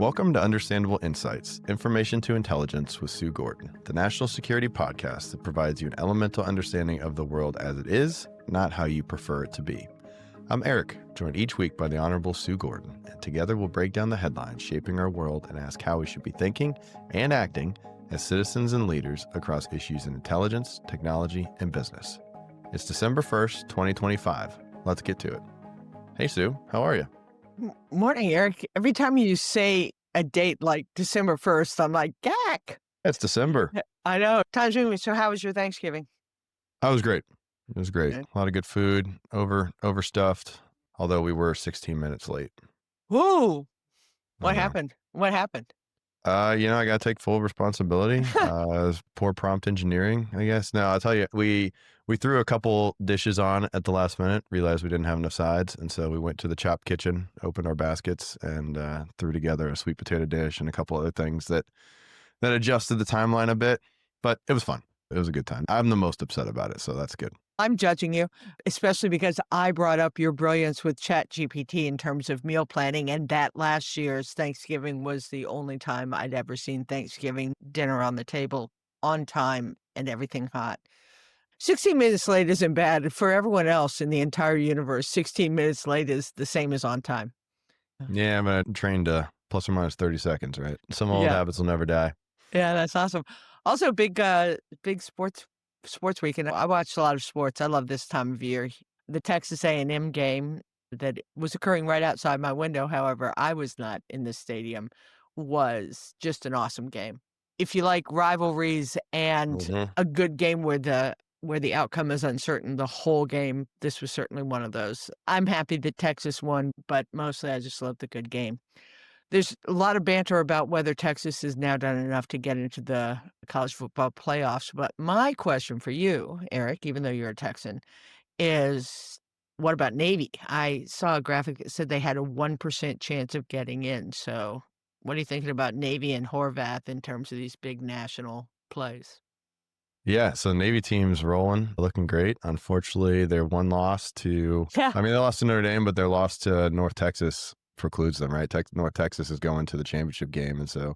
Welcome to Understandable Insights, Information to Intelligence with Sue Gordon, the national security podcast that provides you an elemental understanding of the world as it is, not how you prefer it to be. I'm Eric, joined each week by the Honorable Sue Gordon, and together we'll break down the headlines shaping our world and ask how we should be thinking and acting as citizens and leaders across issues in intelligence, technology, and business. It's December 1st, 2025. Let's get to it. Hey, Sue, how are you? Morning, Eric. Every time you say a date like December 1st, I'm like, gack. It's December. I know. Time's moving. So how was your Thanksgiving? That was great. It was great. Good. A lot of good food, overstuffed, although we were 16 minutes late. Whoa. What I know. happened? What happened? I got to take full responsibility. It was poor prompt engineering, I guess. No, I'll tell you, we threw a couple dishes on at the last minute, realized we didn't have enough sides. And so we went to the Chop Kitchen, opened our baskets, and threw together a sweet potato dish and a couple other things that adjusted the timeline a bit. But it was fun. It was a good time. I'm the most upset about it, so that's good. I'm judging you, especially because I brought up your brilliance with ChatGPT in terms of meal planning, and that last year's Thanksgiving was the only time I'd ever seen Thanksgiving dinner on the table on time and everything hot. 16 minutes late isn't bad. For everyone else in the entire universe, 16 minutes late is the same as on time. Yeah, I'm trained to plus or minus 30 seconds, right? Some old habits will never die. Yeah, that's awesome. Also, big sports weekend. I watched a lot of sports. I love this time of year. The Texas A&M game that was occurring right outside my window, however, I was not in the stadium, was just an awesome game. If you like rivalries and a good game where the outcome is uncertain the whole game, this was certainly one of those. I'm happy that Texas won, but mostly I just love the good game. There's a lot of banter about whether Texas has now done enough to get into the college football playoffs. But my question for you, Eric, even though you're a Texan, is what about Navy? I saw a graphic that said they had a 1% chance of getting in. So what are you thinking about Navy and Horvath in terms of these big national plays? Yeah, so Navy team's rolling, looking great. Unfortunately, their one loss to, Yeah. they lost to Notre Dame, but their loss to North Texas precludes them, right? North Texas is going to the championship game. And so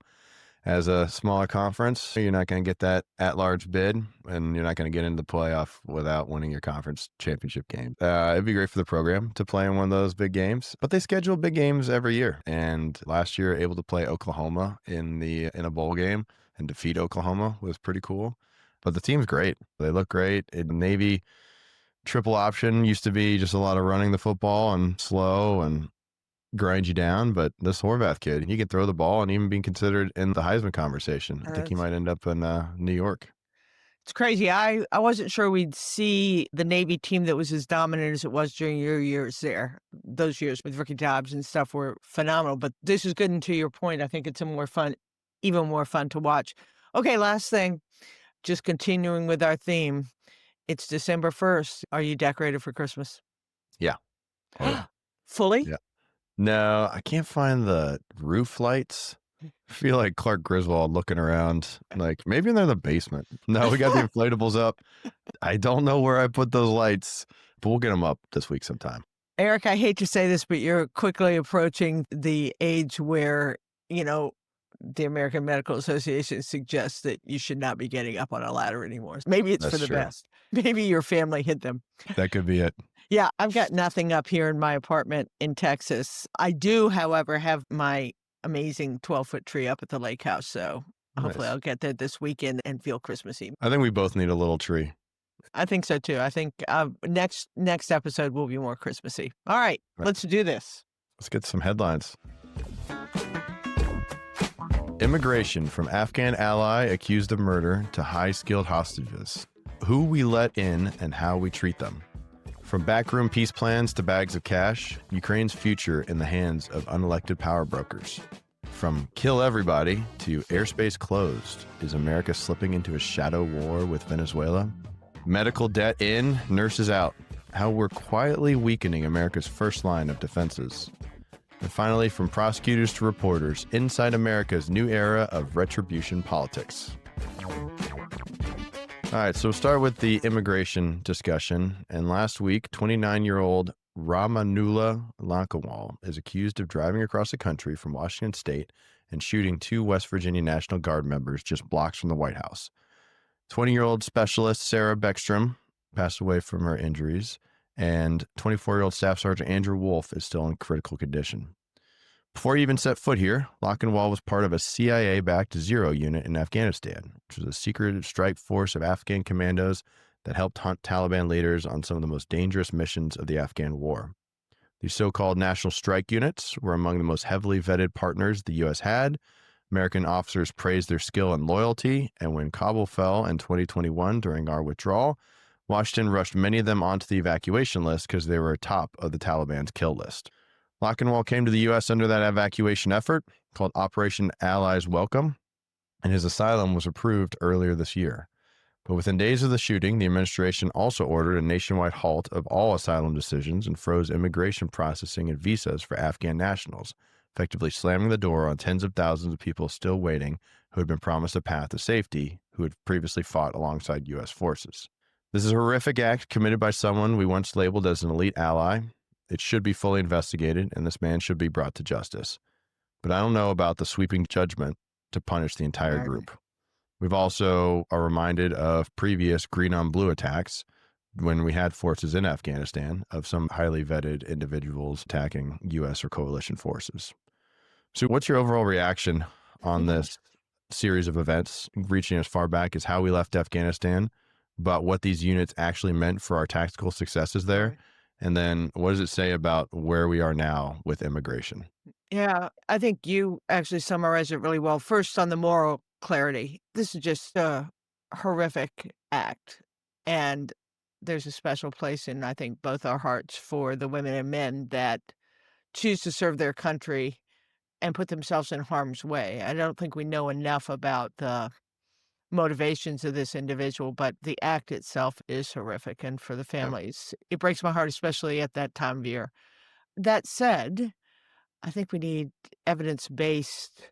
as a smaller conference, you're not going to get that at-large bid, and you're not going to get into the playoff without winning your conference championship game. It'd be great for the program to play in one of those big games, but they schedule big games every year. And last year, able to play Oklahoma in a bowl game and defeat Oklahoma was pretty cool. But the team's great. They look great. Navy triple option used to be just a lot of running the football and slow and grind you down, but this Horvath kid, he can throw the ball and even be considered in the Heisman conversation. I think he might end up in New York. It's crazy. I wasn't sure we'd see the Navy team that was as dominant as it was during your years there. Those years with Ricky Dobbs and stuff were phenomenal, but this is good. And to your point, I think it's even more fun to watch. Okay, last thing, just continuing with our theme. It's December 1st. Are you decorated for Christmas? Yeah. Oh, yeah. Fully? Yeah. No, I can't find the roof lights. I feel like Clark Griswold looking around, like maybe they're in the basement. No, we got the inflatables up. I don't know where I put those lights, but we'll get them up this week sometime. Eric, I hate to say this, but you're quickly approaching the age where, the American Medical Association suggests that you should not be getting up on a ladder anymore. Maybe it's for the best. Maybe your family hid them. That could be it. Yeah, I've got nothing up here in my apartment in Texas. I do, however, have my amazing 12-foot tree up at the lake house. So hopefully I'll get there this weekend and feel Christmassy. I think we both need a little tree. I think so too. I think next episode will be more Christmassy. All right, let's do this. Let's get some headlines. Immigration from Afghan ally accused of murder to high-skilled hostages. Who we let in and how we treat them. From backroom peace plans to bags of cash, Ukraine's future in the hands of unelected power brokers. From kill everybody to airspace closed, is America slipping into a shadow war with Venezuela? Medical debt in, nurses out. How we're quietly weakening America's first line of defenses. And finally, from prosecutors to reporters, inside America's new era of retribution politics. All right, so we'll start with the immigration discussion. And last week, 29-year-old Ramanula Lankawal is accused of driving across the country from Washington State and shooting two West Virginia National Guard members just blocks from the White House. 20-year-old specialist Sarah Beckstrom passed away from her injuries, and 24-year-old Staff Sergeant Andrew Wolf is still in critical condition. Before he even set foot here, Lochinwall was part of a CIA-backed Zero unit in Afghanistan, which was a secret strike force of Afghan commandos that helped hunt Taliban leaders on some of the most dangerous missions of the Afghan war. These so-called National Strike Units were among the most heavily vetted partners the U.S. had. American officers praised their skill and loyalty, and when Kabul fell in 2021 during our withdrawal, Washington rushed many of them onto the evacuation list because they were atop of the Taliban's kill list. Lochinwall came to the U.S. under that evacuation effort called Operation Allies Welcome, and his asylum was approved earlier this year. But within days of the shooting, the administration also ordered a nationwide halt of all asylum decisions and froze immigration processing and visas for Afghan nationals, effectively slamming the door on tens of thousands of people still waiting who had been promised a path to safety, who had previously fought alongside U.S. forces. This is a horrific act committed by someone we once labeled as an elite ally. It should be fully investigated, and this man should be brought to justice. But I don't know about the sweeping judgment to punish the entire Right. group. We've also are reminded of previous green on blue attacks when we had forces in Afghanistan of some highly vetted individuals attacking U.S. or coalition forces. So what's your overall reaction on this series of events, reaching as far back as how we left Afghanistan, but what these units actually meant for our tactical successes there? Right. And then what does it say about where we are now with immigration? Yeah, I think you actually summarized it really well. First, on the moral clarity, this is just a horrific act. And there's a special place in, I think, both our hearts for the women and men that choose to serve their country and put themselves in harm's way. I don't think we know enough about the motivations of this individual, but the act itself is horrific. And for the Yeah. families, it breaks my heart, especially at that time of year. That said, I think we need evidence-based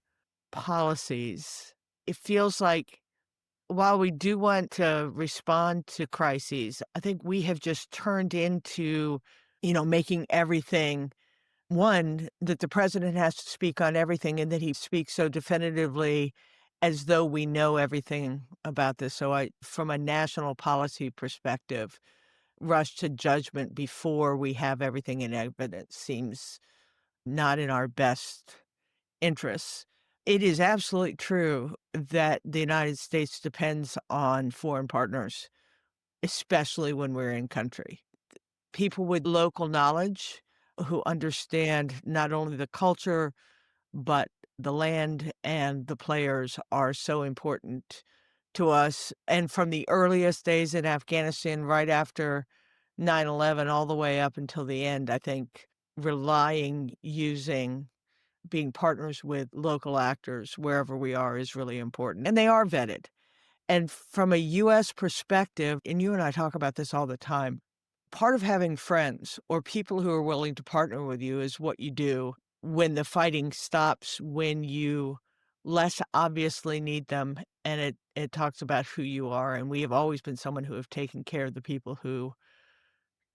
policies. It feels like while we do want to respond to crises, I think we have just turned into, making everything one, that the president has to speak on everything and that he speaks so definitively as though we know everything about this. So from a national policy perspective, rush to judgment before we have everything in evidence seems not in our best interests. It is absolutely true that the United States depends on foreign partners, especially when we're in country. People with local knowledge who understand not only the culture, but the land and the players are so important to us. And from the earliest days in Afghanistan, right after 9/11, all the way up until the end, I think being partners with local actors wherever we are is really important. And they are vetted. And from a US perspective, and you and I talk about this all the time, part of having friends or people who are willing to partner with you is what you do when the fighting stops, when you less obviously need them. And it talks about who you are. And we have always been someone who have taken care of the people who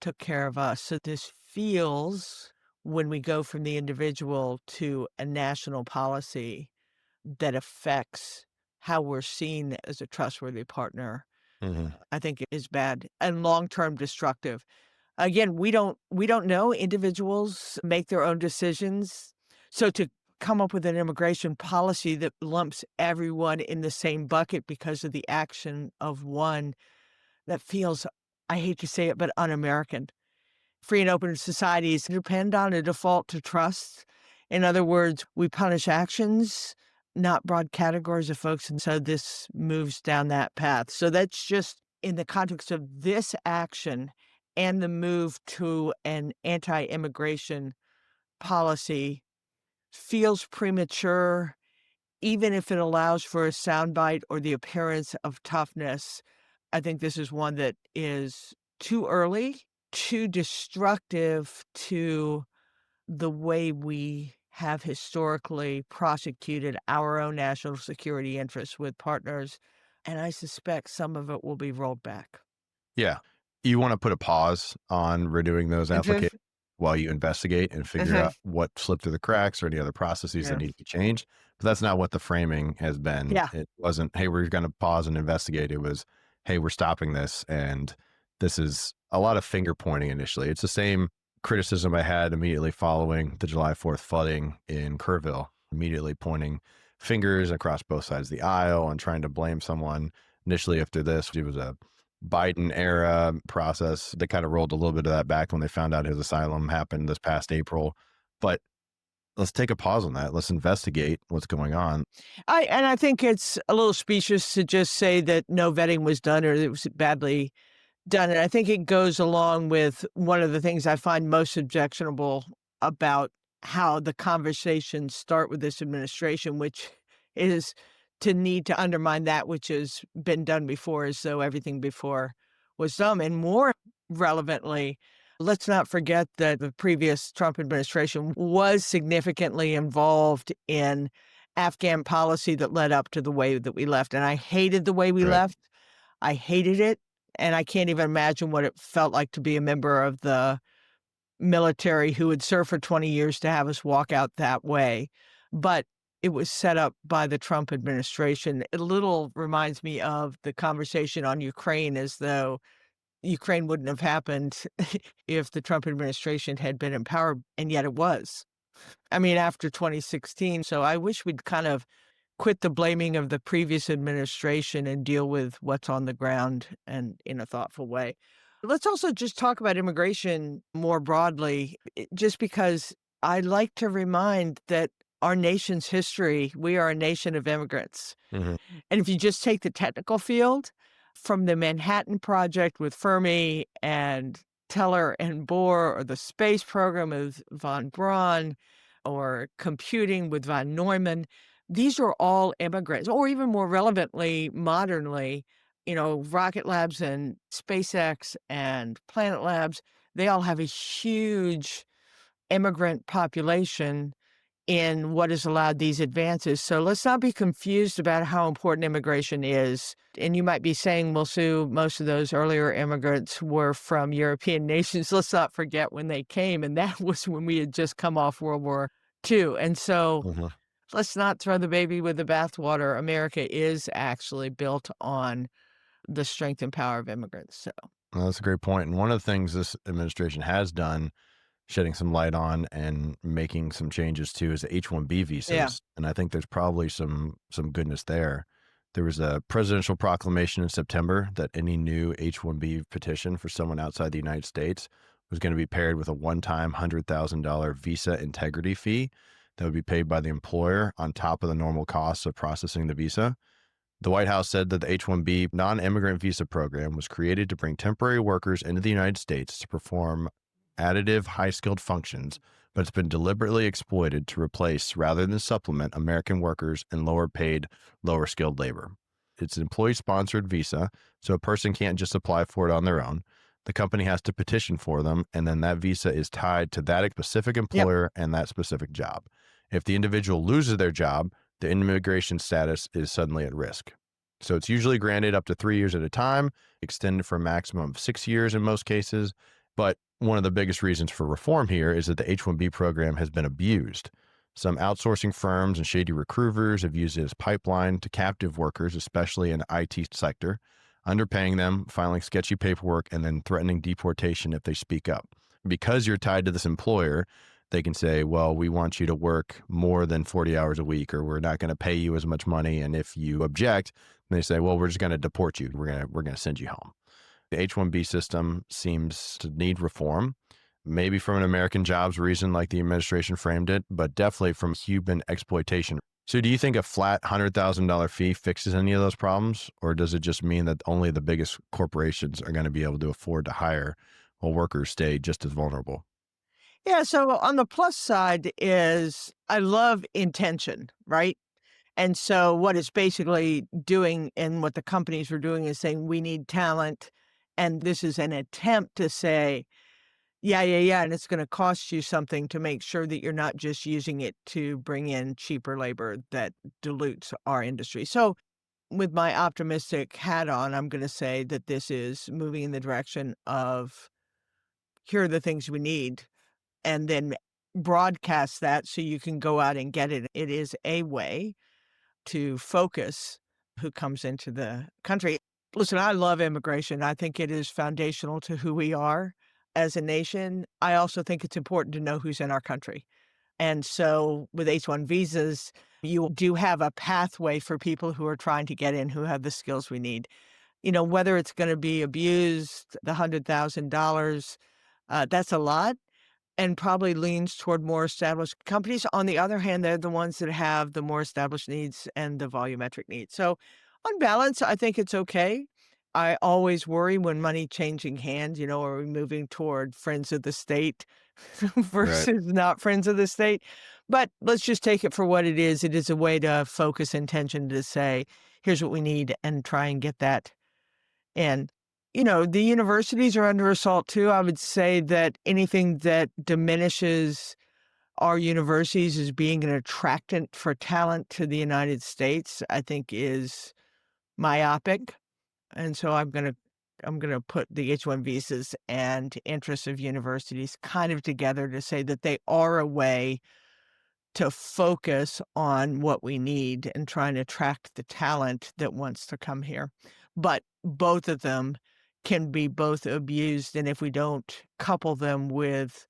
took care of us. So this feels when we go from the individual to a national policy that affects how we're seen as a trustworthy partner, Mhm. I think it is bad and long-term destructive. Again, we don't know. Individuals make their own decisions. So to come up with an immigration policy that lumps everyone in the same bucket because of the action of one that feels, I hate to say it, but un-American. Free and open societies depend on a default to trust. In other words, we punish actions, not broad categories of folks, and so this moves down that path. So that's just in the context of this action and the move to an anti-immigration policy feels premature, even if it allows for a soundbite or the appearance of toughness. I think this is one that is too early, too destructive to the way we have historically prosecuted our own national security interests with partners, and I suspect some of it will be rolled back. Yeah. You want to put a pause on renewing those Mhm, applications while you investigate and figure mhm. out what slipped through the cracks or any other processes that Yeah. need to be changed. But that's not what the framing has been. Yeah. It wasn't, hey, we're going to pause and investigate. It was, hey, we're stopping this. And this is a lot of finger pointing initially. It's the same criticism I had immediately following the July 4th flooding in Kerrville, immediately pointing fingers across both sides of the aisle and trying to blame someone. Initially, after this, it was a Biden era process. They kind of rolled a little bit of that back when they found out his asylum happened this past April. But let's take a pause on that. Let's investigate what's going on. I think it's a little specious to just say that no vetting was done or it was badly done, and I think it goes along with one of the things I find most objectionable about how the conversations start with this administration, which is to need to undermine that which has been done before as though everything before was dumb. And more relevantly, let's not forget that the previous Trump administration was significantly involved in Afghan policy that led up to the way that we left. And I hated the way we Right. left. I hated it. And I can't even imagine what it felt like to be a member of the military who had served for 20 years to have us walk out that way. But it was set up by the Trump administration. It a little reminds me of the conversation on Ukraine, as though Ukraine wouldn't have happened if the Trump administration had been in power, and yet it was. I mean, after 2016. So I wish we'd kind of quit the blaming of the previous administration and deal with what's on the ground and in a thoughtful way. Let's also just talk about immigration more broadly, just because I like to remind that our nation's history, we are a nation of immigrants. Mhm. And if you just take the technical field, from the Manhattan Project with Fermi and Teller and Bohr, or the space program with von Braun, or computing with von Neumann, these are all immigrants, or even more relevantly, modernly, Rocket Labs and SpaceX and Planet Labs, they all have a huge immigrant population in what has allowed these advances. So let's not be confused about how important immigration is. And you might be saying, well, Sue, most of those earlier immigrants were from European nations. Let's not forget when they came, and that was when we had just come off World War II. And so Mhm. let's not throw the baby with the bathwater. America is actually built on the strength and power of immigrants. So, Well, that's a great point. And one of the things this administration has done, shedding some light on and making some changes to, is the H-1B yeah. visas. And I think there's probably some goodness there. There was a presidential proclamation in September that any new H-1B petition for someone outside the United States was going to be paired with a one-time $100,000 visa integrity fee that would be paid by the employer on top of the normal costs of processing the visa. The White House said that the H-1B non-immigrant visa program was created to bring temporary workers into the United States to perform additive high-skilled functions, but it's been deliberately exploited to replace rather than supplement American workers and lower-paid, lower-skilled labor. It's an employee-sponsored visa, so a person can't just apply for it on their own. The company has to petition for them, and then that visa is tied to that specific Yep. employer and that specific job. If the individual loses their job, the immigration status is suddenly at risk. So it's usually granted up to 3 years at a time, extended for a maximum of 6 years in most cases. But one of the biggest reasons for reform here is that the H-1B program has been abused. Some outsourcing firms and shady recruiters have used it as pipeline to captive workers, especially in the IT sector, underpaying them, filing sketchy paperwork, and then threatening deportation if they speak up. Because you're tied to this employer, they can say, well, we want you to work more than 40 hours a week, or we're not going to pay you as much money. And if you object, they say, well, we're just going to deport you. We're going to send you home. The H-1B system seems to need reform, maybe from an American jobs reason like the administration framed it, but definitely from human exploitation. So do you think a flat $100,000 fee fixes any of those problems, or does it just mean that only the biggest corporations are going to be able to afford to hire while workers stay just as vulnerable? Yeah. So on the plus side is I love intention, right? And so what it's basically doing and what the companies were doing is saying, we need talent. And this is an attempt to say, yeah, yeah, yeah. And it's going to cost you something to make sure that you're not just using it to bring in cheaper labor that dilutes our industry. So with my optimistic hat on, I'm going to say that this is moving in the direction of here are the things we need. And then broadcast that so you can go out and get it. It is a way to focus who comes into the country. Listen, I love immigration. I think it is foundational to who we are as a nation. I also think it's important to know who's in our country. And so with H-1 visas, you do have a pathway for people who are trying to get in who have the skills we need. Whether it's gonna be abused, the $100,000, that's a lot and probably leans toward more established companies. On the other hand, they're the ones that have the more established needs and the volumetric needs. So, on balance, I think it's okay. I always worry when money changing hands, are we moving toward friends of the state Right. versus not friends of the state? But let's just take it for what it is. It is a way to focus intention to say, here's what we need and try and get that. And, the universities are under assault too. I would say that anything that diminishes our universities as being an attractant for talent to the United States, I think is myopic. And so I'm gonna put the H-1 visas and interests of universities kind of together to say that they are a way to focus on what we need and try and attract the talent that wants to come here. But both of them can be both abused, and if we don't couple them with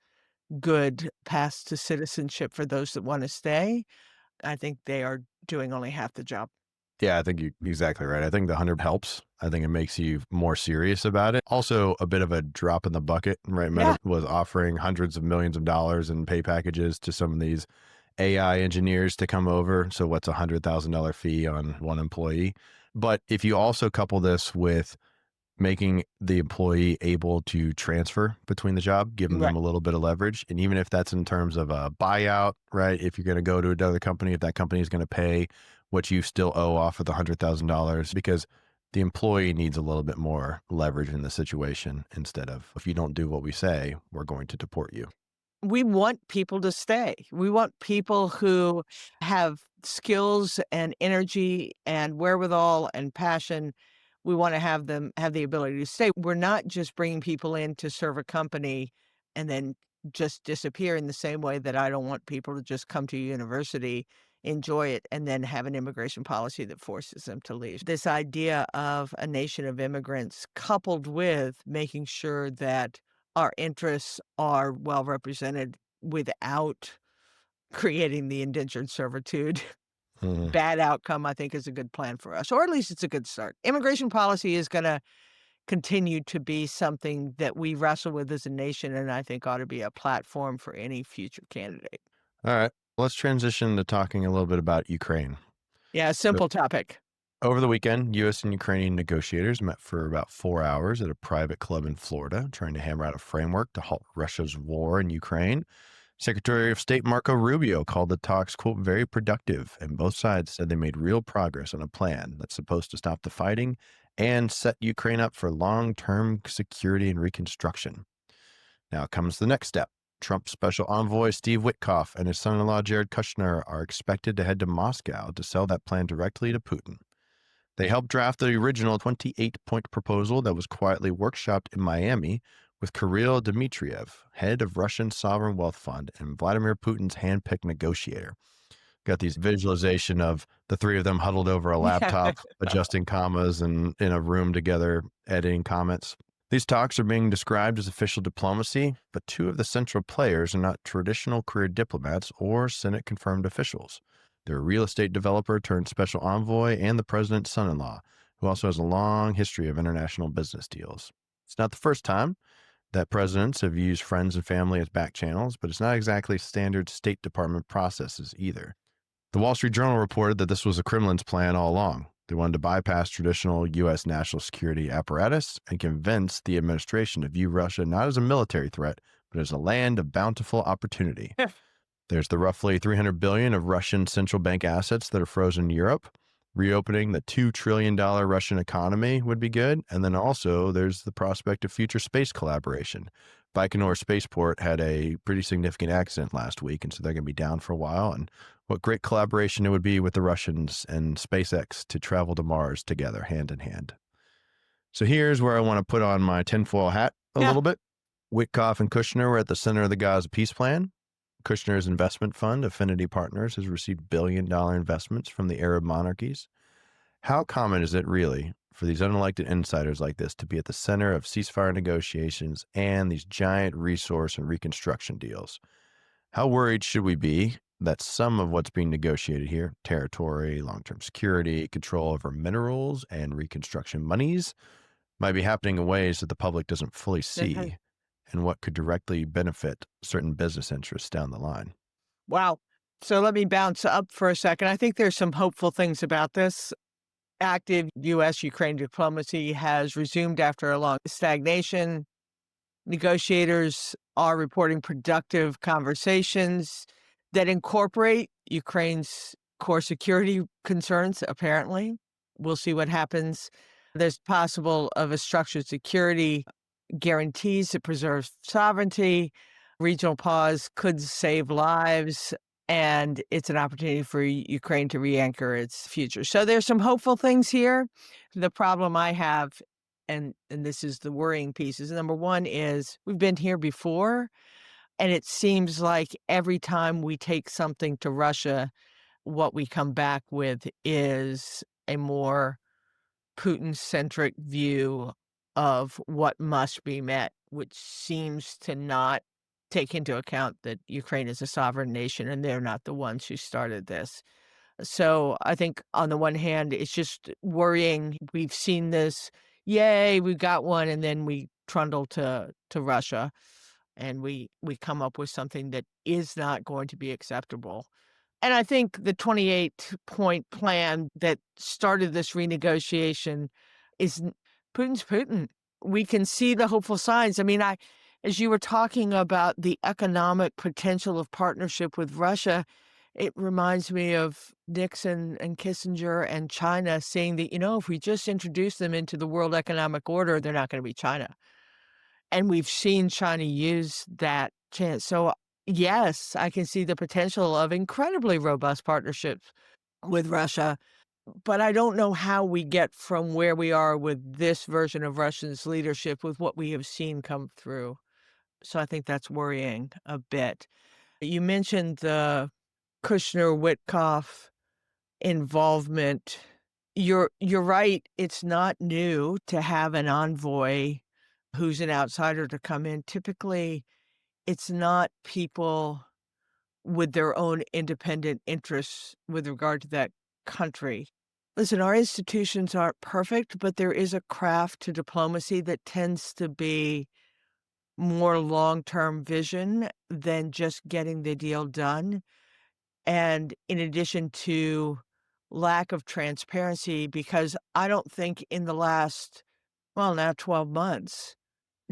good paths to citizenship for those that wanna stay, I think they are doing only half the job. Yeah, I think you're exactly right. I think the 100 helps. I think it makes you more serious about it. Also, a bit of a drop in the bucket, right? Yeah, Meta was offering hundreds of millions of dollars in pay packages to some of these AI engineers to come over. So, what's a $100,000 fee on one employee? But if you also couple this with making the employee able to transfer between the job, giving right. them a little bit of leverage. And even if that's in terms of a buyout, right? If you're going to go to another company, if that company is going to pay what you still owe off of the $100,000, because the employee needs a little bit more leverage in the situation instead of, if you don't do what we say, we're going to deport you. We want people to stay. We want people who have skills and energy and wherewithal and passion. We wanna have them have the ability to stay. We're not just bringing people in to serve a company and then just disappear in the same way that I don't want people to just come to university, enjoy it, and then have an immigration policy that forces them to leave. This idea of a nation of immigrants coupled with making sure that our interests are well represented without creating the indentured servitude. Mhm. Bad outcome, I think, is a good plan for us, or at least it's a good start. Immigration policy is gonna continue to be something that we wrestle with as a nation, and I think ought to be a platform for any future candidate. All right. Let's transition to talking a little bit about Ukraine. Yeah, So, simple topic. over the weekend, U.S. and Ukrainian negotiators met for about 4 hours at a private club in Florida, trying to hammer out a framework to halt Russia's war in Ukraine. Secretary of State Marco Rubio called the talks, quote, very productive, and both sides said they made real progress on a plan that's supposed to stop the fighting and set Ukraine up for long term security and reconstruction. Now comes the next step. Trump's special envoy, Steve Witkoff, and his son in law, Jared Kushner, are expected to head to Moscow to sell that plan directly to Putin. They helped draft the original 28-point proposal that was quietly workshopped in Miami with Kirill Dmitriev, head of Russian Sovereign Wealth Fund and Vladimir Putin's handpicked negotiator. Got these visualization of the three of them huddled over a Yeah. laptop, adjusting commas and in a room together, editing comments. These talks are being described as official diplomacy, but two of the central players are not traditional career diplomats or Senate confirmed officials. They're a real estate developer turned special envoy and the president's son in law, who also has a long history of international business deals. It's not the first time that presidents have used friends and family as back channels, but it's not exactly standard State Department processes either. The Wall Street Journal reported that this was the Kremlin's plan all along. They wanted to bypass traditional U.S. national security apparatus and convince the administration to view Russia not as a military threat, but as a land of bountiful opportunity. There's the roughly 300 billion of Russian central bank assets that are frozen in Europe. Reopening the $2 trillion Russian economy would be good. And then also there's the prospect of future space collaboration. Baikonur Spaceport had a pretty significant accident last week, and so they're going to be down for a while. And what great collaboration it would be with the Russians and SpaceX to travel to Mars together, hand in hand. So here's where I want to put on my tinfoil hat a Yeah. little bit. Witkoff and Kushner were at the center of the Gaza peace plan. Kushner's investment fund, Affinity Partners, has received billion-dollar investments from the Arab monarchies. How common is it really for these unelected insiders like this to be at the center of ceasefire negotiations and these giant resource and reconstruction deals? How worried should we be that some of what's being negotiated here, territory, long term security, control over minerals, and reconstruction monies, might be happening in ways that the public doesn't fully see and what could directly benefit certain business interests down the line? Wow. So let me bounce up for a second. I think there's some hopeful things about this. Active U.S. Ukraine diplomacy has resumed after a long stagnation. Negotiators are reporting productive conversations that incorporate Ukraine's core security concerns, apparently. We'll see what happens. There's possible of a structured security guarantees that preserves sovereignty. Regional pause could save lives, and it's an opportunity for Ukraine to re-anchor its future. So there's some hopeful things here. The problem I have, and this is the worrying piece, is number one is we've been here before, and it seems like every time we take something to Russia, what we come back with is a more Putin-centric view of what must be met, which seems to not take into account that Ukraine is a sovereign nation and they're not the ones who started this. So I think on the one hand, it's just worrying. We've seen this, yay, we got one, and then we trundle to Russia and we come up with something that is not going to be acceptable. And I think the 28-point plan that started this renegotiation is Putin's Putin. We can see the hopeful signs. I mean, as you were talking about the economic potential of partnership with Russia, it reminds me of Nixon and Kissinger and China saying that, if we just introduce them into the world economic order, they're not going to be China. And we've seen China use that chance. So, yes, I can see the potential of incredibly robust partnerships with Russia, but I don't know how we get from where we are with this version of Russia's leadership with what we have seen come through. So I think that's worrying a bit. You mentioned the Kushner-Witkoff involvement. You're right, it's not new to have an envoy who's an outsider to come in. Typically, it's not people with their own independent interests with regard to that country. Listen, our institutions aren't perfect, but there is a craft to diplomacy that tends to be more long-term vision than just getting the deal done. And in addition to lack of transparency, because I don't think in the last, well, now 12 months,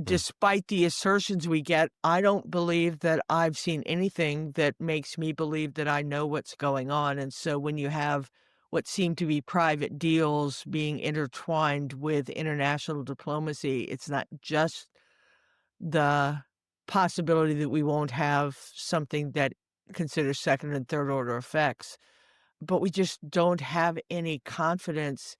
Mm, despite the assertions we get, I don't believe that I've seen anything that makes me believe that I know what's going on. And so when you have what seem to be private deals being intertwined with international diplomacy, it's not just the possibility that we won't have something that considers second and third order effects, but we just don't have any confidence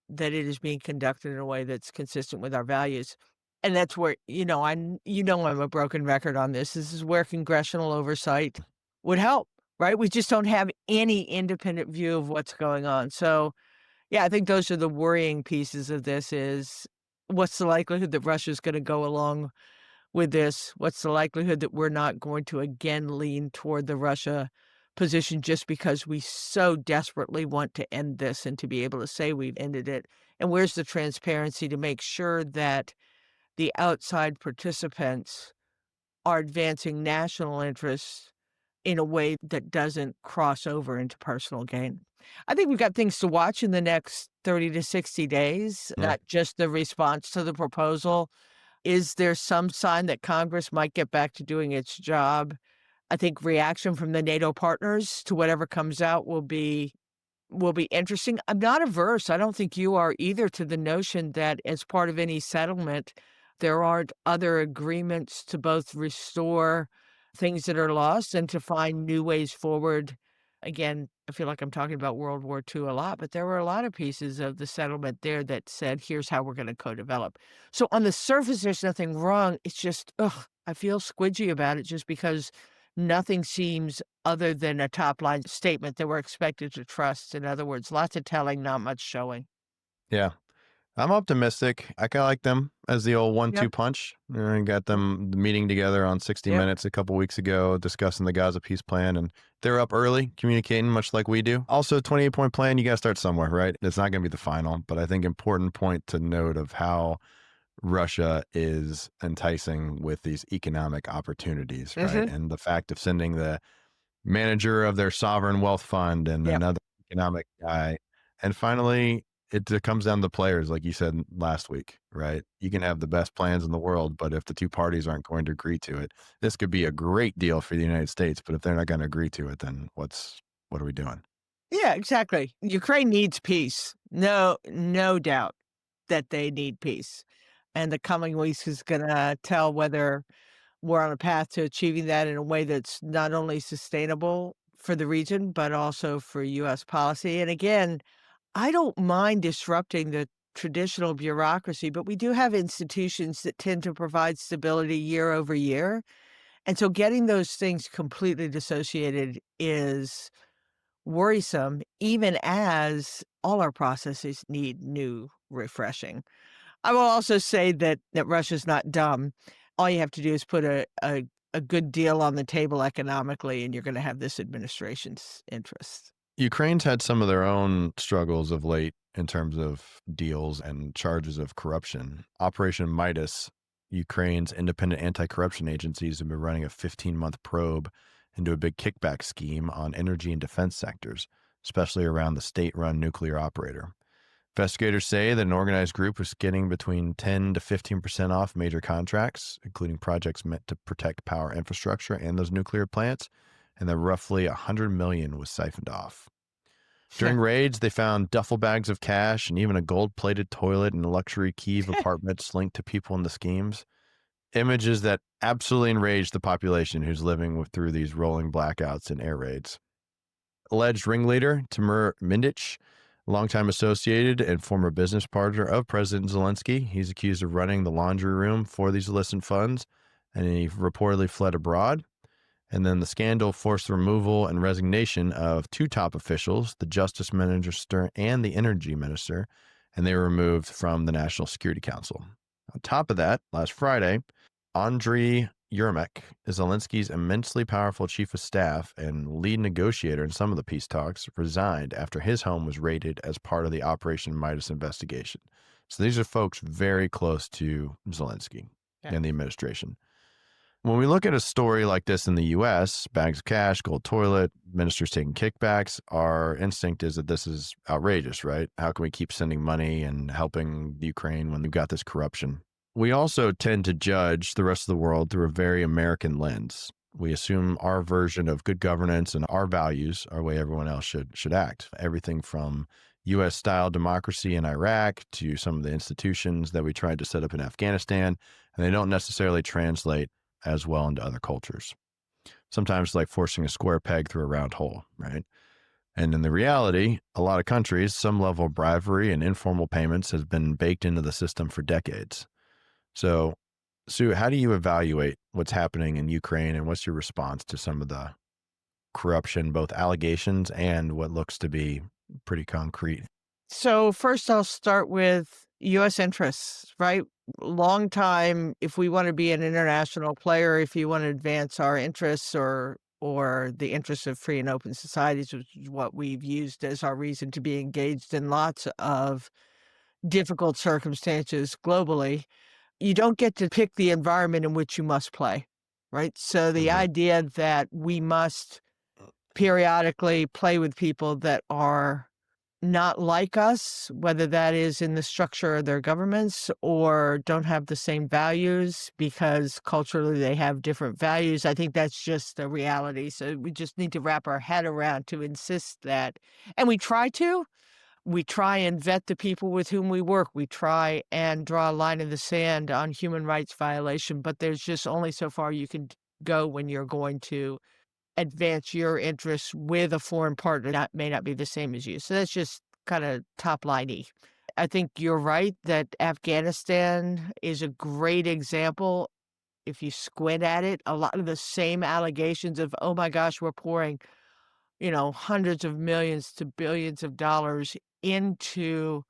that it is being conducted in a way that's consistent with our values. And that's where, I'm a broken record on this. This is where congressional oversight would help, right? We just don't have any independent view of what's going on. So, yeah, I think those are the worrying pieces of this is what's the likelihood that Russia's going to go along with this? What's the likelihood that we're not going to again lean toward the Russia position just because we so desperately want to end this and to be able to say we've ended it? And where's the transparency to make sure that the outside participants are advancing national interests in a way that doesn't cross over into personal gain? I think we've got things to watch in the next 30 to 60 days, yeah. not just the response to the proposal. Is there some sign that Congress might get back to doing its job? I think reaction from the NATO partners to whatever comes out will be interesting. I'm not averse, I don't think you are either, to the notion that as part of any settlement, there aren't other agreements to both restore things that are lost and to find new ways forward. Again, I feel like I'm talking about World War II a lot, but there were a lot of pieces of the settlement there that said, "Here's how we're gonna co-develop." So on the surface, there's nothing wrong, it's just, ugh, I feel squidgy about it just because nothing seems other than a top line statement that we're expected to trust. In other words, lots of telling, not much showing. Yeah. I'm optimistic. I kind of like them as the old Yep. 1-2 punch. I got Yep. them meeting together on 60 Yep. Minutes a couple weeks ago, discussing the Gaza peace plan, and they're up early, communicating much like we do. Also, 28-point plan, you got to start somewhere, right? It's not going to be the final, but I think important point to note of how Russia is enticing with these economic opportunities, right? Hmm. And the fact of sending the manager of their sovereign wealth fund and Yep. another economic guy. And finally, it comes down to players, like you said last week, right? You can have the best plans in the world, but if the two parties aren't going to agree to it, this could be a great deal for the United States. But if they're not going to agree to it, then what are we doing? Yeah, exactly. Ukraine needs peace. No doubt that they need peace. And the coming weeks is going to tell whether we're on a path to achieving that in a way that's not only sustainable for the region, but also for US policy. And again, I don't mind disrupting the traditional bureaucracy, but we do have institutions that tend to provide stability year over year. And so getting those things completely dissociated is worrisome, even as all our processes need new refreshing. I will also say that Russia's not dumb. All you have to do is put a good deal on the table economically, and you're gonna have this administration's interest. Ukraine's had some of their own struggles of late in terms of deals and charges of corruption. Operation Midas, Ukraine's independent anti corruption agencies, have been running a 15-month probe into a big kickback scheme on energy and defense sectors, especially around the state run nuclear operator. Investigators say that an organized group was getting between 10 to 15% off major contracts, including projects meant to protect power infrastructure and those nuclear plants, and that roughly 100 million was siphoned off. During raids, they found duffel bags of cash and even a gold-plated toilet in luxury Kyiv apartments linked to people in the schemes. Images that absolutely enraged the population who's living through these rolling blackouts and air raids. Alleged ringleader Timur Mindich, longtime associated and former business partner of President Zelensky, he's accused of running the laundry room for these illicit funds, and he reportedly fled abroad. And then the scandal forced the removal and resignation of two top officials, the justice minister and the energy minister, and they were removed from the National Security Council. On top of that, last Friday, Andriy Yermak is Zelensky's immensely powerful chief of staff and lead negotiator in some of the peace talks, resigned after his home was raided as part of the Operation Midas investigation. So these are folks very close to Zelensky Yeah. and the administration. When we look at a story like this in the US, bags of cash, gold toilet, ministers taking kickbacks, our instinct is that this is outrageous, right? How can we keep sending money and helping Ukraine when we've got this corruption? We also tend to judge the rest of the world through a very American lens. We assume our version of good governance and our values are the way everyone else should act. Everything from US style democracy in Iraq to some of the institutions that we tried to set up in Afghanistan, and they don't necessarily translate as well into other cultures. Sometimes like forcing a square peg through a round hole, right? And in the reality, a lot of countries, some level of bribery and informal payments has been baked into the system for decades. So, Sue, how do you evaluate what's happening in Ukraine and what's your response to some of the corruption, both allegations and what looks to be pretty concrete? So first I'll start with US interests, right? Long time, if we want to be an international player, if you want to advance our interests or the interests of free and open societies, which is what we've used as our reason to be engaged in lots of difficult circumstances globally, you don't get to pick the environment in which you must play, right? So the Mhm. idea that we must periodically play with people that are not like us, whether that is in the structure of their governments or don't have the same values because culturally they have different values. I think that's just a reality. So we just need to wrap our head around to insist that. And we try to. We try and vet the people with whom we work. We try and draw a line in the sand on human rights violation, but there's just only so far you can go when you're going to advance your interests with a foreign partner that may not be the same as you. So that's just kind of top liney. I think you're right that Afghanistan is a great example if you squint at it, a lot of the same allegations of, "Oh my gosh, we're pouring, hundreds of millions to billions of dollars into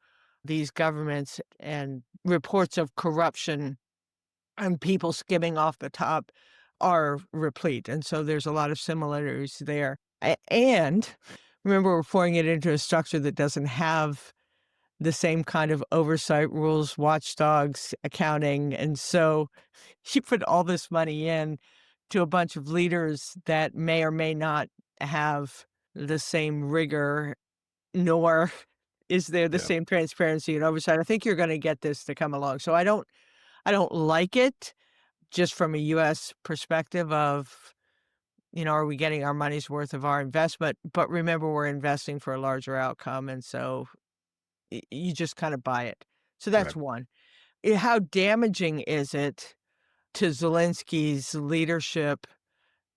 these governments," and reports of corruption and people skimming off the top are replete, and so there's a lot of similarities there. And remember, we're pouring it into a structure that doesn't have the same kind of oversight rules, watchdogs, accounting, and so you put all this money in to a bunch of leaders that may or may not have the same rigor, nor is there the Yeah. same transparency and oversight. I think you're gonna get this to come along. So I don't like it just from a US perspective of, are we getting our money's worth of our investment? But remember, we're investing for a larger outcome, and so you just kinda buy it. So Right. that's one. How damaging is it to Zelensky's leadership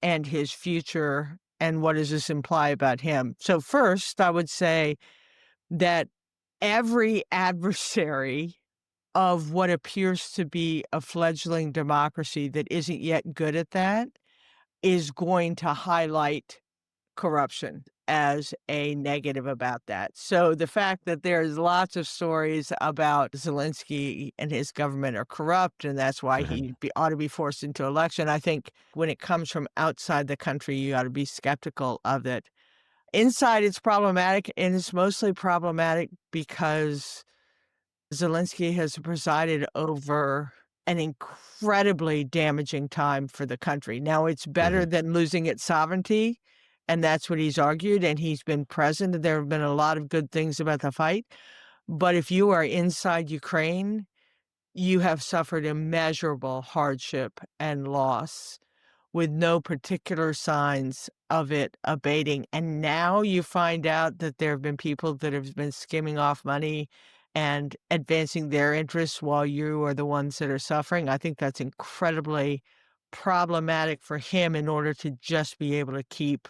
and his future, and what does this imply about him? So first, I would say that every adversary of what appears to be a fledgling democracy that isn't yet good at that is going to highlight corruption as a negative about that. So the fact that there's lots of stories about Zelensky and his government are corrupt, and that's why Mhm. ought to be forced into election. I think when it comes from outside the country, you ought to be skeptical of it. Inside, it's problematic, and it's mostly problematic because Zelensky has presided over an incredibly damaging time for the country. Now, it's better Mhm. than losing its sovereignty, and that's what he's argued, and he's been present, and there have been a lot of good things about the fight. But if you are inside Ukraine, you have suffered immeasurable hardship and loss with no particular signs of it abating. And now you find out that there have been people that have been skimming off money and advancing their interests while you are the ones that are suffering. I think that's incredibly problematic for him in order to just be able to keep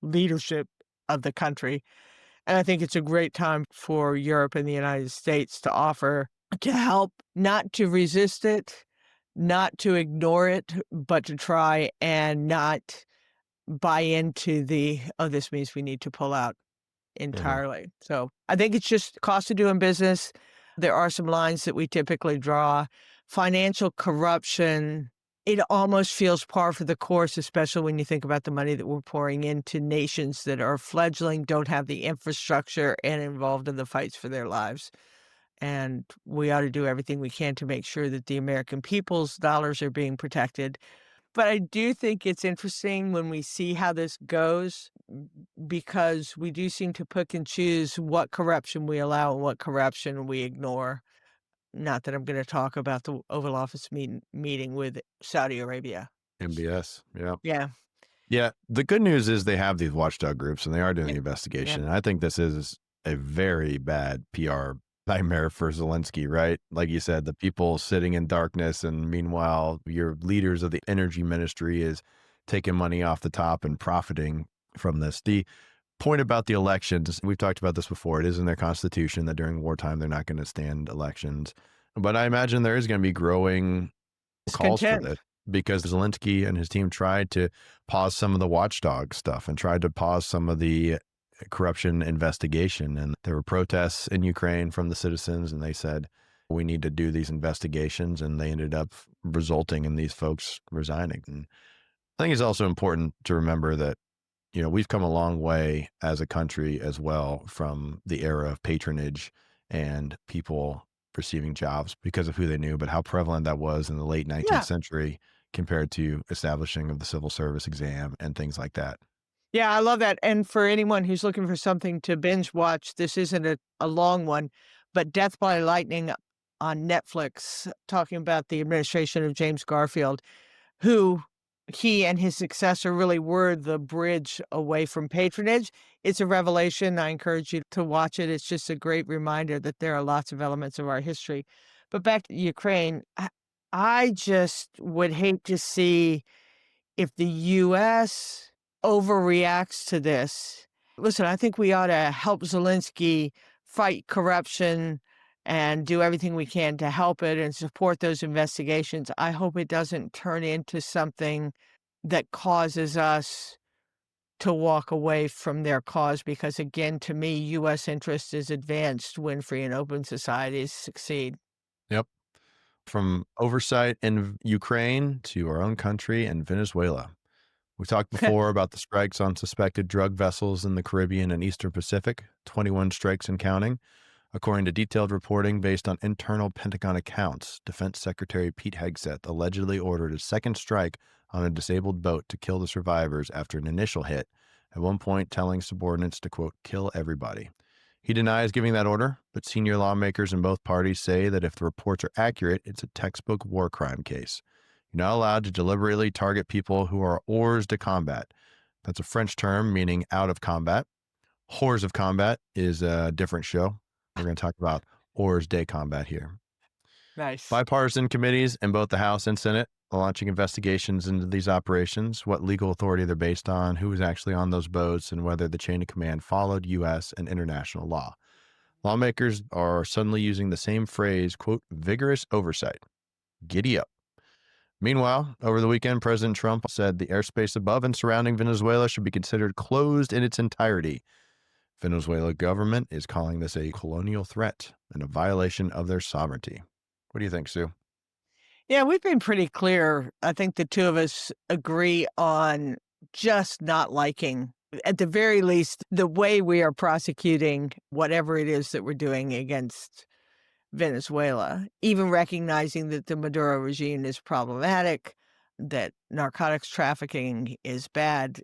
leadership of the country. And I think it's a great time for Europe and the United States to offer to help, not to resist it, not to ignore it, but to try and not buy into the, "Oh, this means we need to pull out Mhm. entirely." So I think it's just cost of doing business. There are some lines that we typically draw. Financial corruption, it almost feels par for the course, especially when you think about the money that we're pouring into nations that are fledgling, don't have the infrastructure, and involved in the fights for their lives. And we ought to do everything we can to make sure that the American people's dollars are being protected. But I do think it's interesting when we see how this goes, because we do seem to pick and choose what corruption we allow and what corruption we ignore. Not that I'm gonna talk about the Oval Office meeting with Saudi Arabia. MBS. Yeah. Yeah. Yeah. The good news is they have these watchdog groups and they are doing Yeah. the Yeah. investigation. And I think this is a very bad PR nightmare for Zelensky, right? Like you said, the people sitting in darkness, and meanwhile, your leaders of the energy ministry is taking money off the top and profiting from this. The point about the elections, we've talked about this before. It is in their constitution that during wartime they're not going to stand elections. But I imagine there is going to be growing calls for Discontent. this because Zelensky and his team tried to pause some of the watchdog stuff and tried to pause some of the corruption investigation. And there were protests in Ukraine from the citizens, and they said, we need to do these investigations. And they ended up resulting in these folks resigning. And I think it's also important to remember that we've come a long way as a country as well from the era of patronage and people receiving jobs because of who they knew, but how prevalent that was in the late 19th Yeah. century compared to establishing of the civil service exam and things like that. Yeah, I love that, and for anyone who's looking for something to binge watch, this isn't a long one, but Death by Lightning on Netflix, talking about the administration of James Garfield, who he and his successor really were the bridge away from patronage. It's a revelation. I encourage you to watch it. It's just a great reminder that there are lots of elements of our history. But back to Ukraine, I just would hate to see if the US overreacts to this. Listen, I think we ought to help Zelensky fight corruption and do everything we can to help it and support those investigations. I hope it doesn't turn into something that causes us to walk away from their cause because, again, to me, U.S. interest is advanced when free and open societies succeed. Yep. From oversight in Ukraine to our own country and Venezuela. We talked before about the strikes on suspected drug vessels in the Caribbean and Eastern Pacific, 21 strikes and counting. According to detailed reporting based on internal Pentagon accounts, Defense Secretary Pete Hegseth allegedly ordered a second strike on a disabled boat to kill the survivors after an initial hit, at one point telling subordinates to, quote, kill everybody. He denies giving that order, but senior lawmakers in both parties say that if the reports are accurate, it's a textbook war crime case. You're not allowed to deliberately target people who are hors de combat. That's a French term meaning out of combat. Hors of combat is a different show. We're going to talk about hors de combat here. Nice. Bipartisan committees in both the House and Senate are launching investigations into these operations, what legal authority they're based on, who was actually on those boats, and whether the chain of command followed U.S. and international law. Lawmakers are suddenly using the same phrase, quote, vigorous oversight. Giddy up. Meanwhile, over the weekend, President Trump said the airspace above and surrounding Venezuela should be considered closed in its entirety. Venezuela government is calling this a colonial threat and a violation of their sovereignty. What do you think, Sue? Yeah, we've been pretty clear. I think the two of us agree on just not liking, at the very least, the way we are prosecuting whatever it is that we're doing against Venezuela, even recognizing that the Maduro regime is problematic, that narcotics trafficking is bad.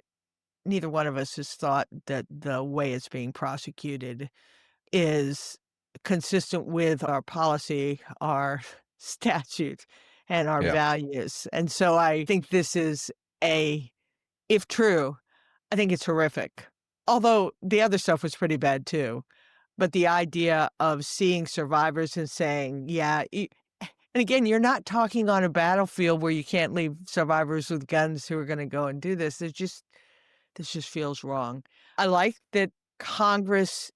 Neither one of us has thought that the way it's being prosecuted is consistent with our policy, our statute, and our Yeah. values. And so I think this is a if true, I think it's horrific. Although the other stuff was pretty bad too. But the idea of seeing survivors and saying, yeah, and again, you're not talking on a battlefield where you can't leave survivors with guns who are going to go and do this. This just feels wrong. I like that Congress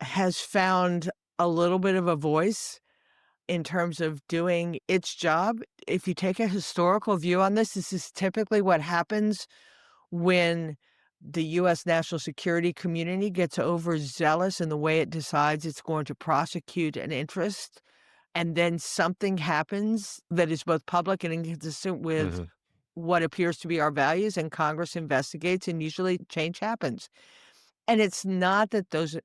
has found a little bit of a voice in terms of doing its job. If you take a historical view on this is typically what happens when the U.S. national security community gets overzealous in the way it decides it's going to prosecute an interest, and then something happens that is both public and inconsistent with Hmm. what appears to be our values, and Congress investigates, and usually change happens. And it's not that those,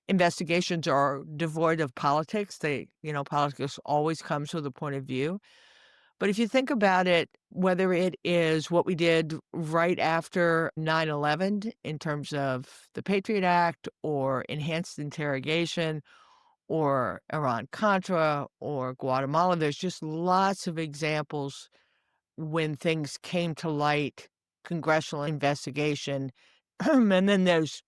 investigations are devoid of politics. Politics always comes with a point of view. But if you think about it, whether it is what we did right after 9/11 in terms of the Patriot Act or enhanced interrogation or Iran-Contra or Guatemala, there's just lots of examples when things came to light, congressional investigation, and then there's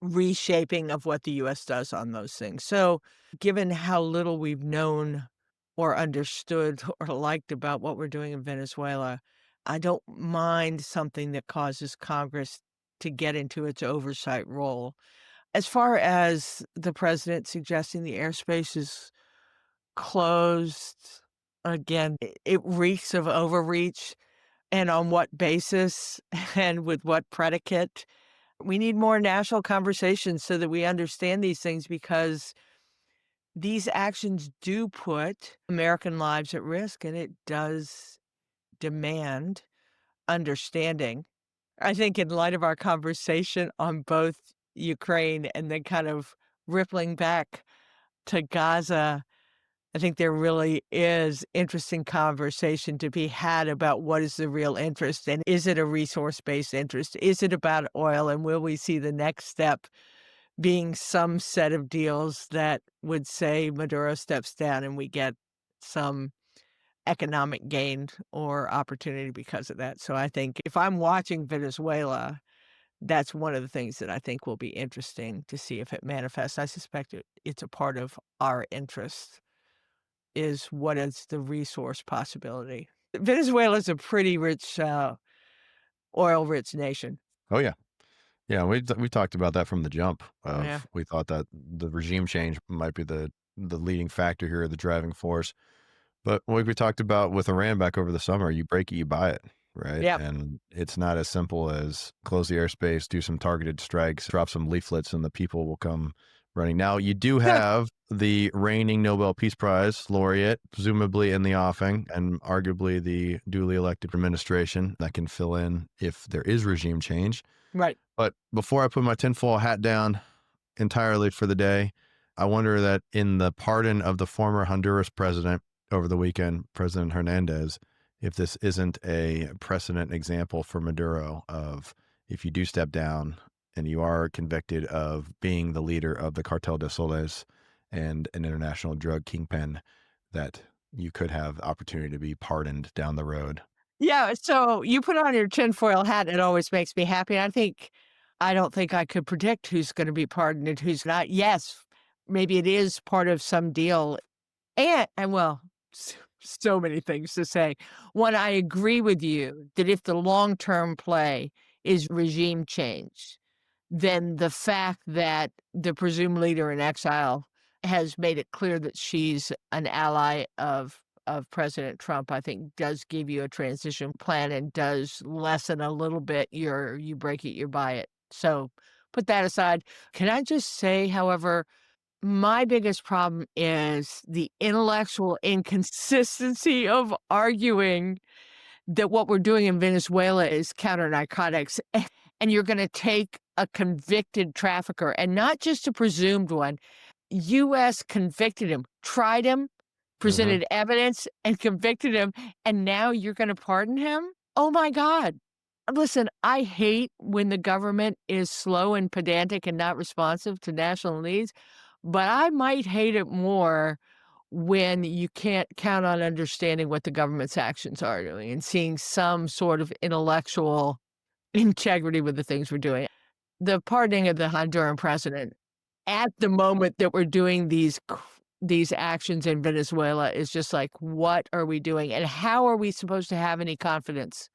reshaping of what the US does on those things. So, given how little we've known or understood or liked about what we're doing in Venezuela, I don't mind something that causes Congress to get into its oversight role. As far as the president suggesting the airspace is closed, again, it reeks of overreach, and on what basis and with what predicate. We need more national conversations so that we understand these things because these actions do put American lives at risk, and it does demand understanding. I think in light of our conversation on both Ukraine and then kind of rippling back to Gaza, I think there really is interesting conversation to be had about what is the real interest, and is it a resource-based interest? Is it about oil, and will we see the next step being some set of deals that would say Maduro steps down and we get some economic gain or opportunity because of that? So I think if I'm watching Venezuela, that's one of the things that I think will be interesting to see if it manifests. I suspect it's a part of our interest. Is what is the resource possibility. Venezuela is a pretty rich, oil-rich nation. Oh, yeah. Yeah, we talked about that from the jump Yeah. of we thought that the regime change might be the leading factor here, the driving force. But like we talked about with Iran back over the summer, you break it, you buy it, right? Yep. And it's not as simple as close the airspace, do some targeted strikes, drop some leaflets, and the people will come running. Now, you do have the reigning Nobel Peace Prize laureate, presumably in the offing, and arguably the duly elected administration that can fill in if there is regime change. Right. But before I put my tinfoil hat down entirely for the day, I wonder that in the pardon of the former Honduras president over the weekend, President Hernandez, if this isn't a precedent example for Maduro of if you do step down and you are convicted of being the leader of the Cartel de Soles and an international drug kingpin, that you could have the opportunity to be pardoned down the road. Yeah, so you put on your tinfoil hat, it always makes me happy. I don't think I could predict who's gonna be pardoned and who's not. Yes, maybe it is part of some deal, and well, so many things to say. One, I agree with you that if the long-term play is regime change, then the fact that the presumed leader in exile has made it clear that she's an ally of President Trump, I think does give you a transition plan and does lessen a little bit your you break it, you buy it. So put that aside. Can I just say, however, my biggest problem is the intellectual inconsistency of arguing that what we're doing in Venezuela is counter narcotics, and you're gonna take a convicted trafficker, and not just a presumed one. US convicted him, tried him, Hmm. presented evidence, and convicted him, and now you're gonna pardon him? Oh my god. Listen, I hate when the government is slow and pedantic and not responsive to national needs, but I might hate it more when you can't count on understanding what the government's actions are doing and seeing some sort of intellectual integrity with the things we're doing. The pardoning of the Honduran president at the moment that we're doing these actions in Venezuela is just like, what are we doing? And how are we supposed to have any confidence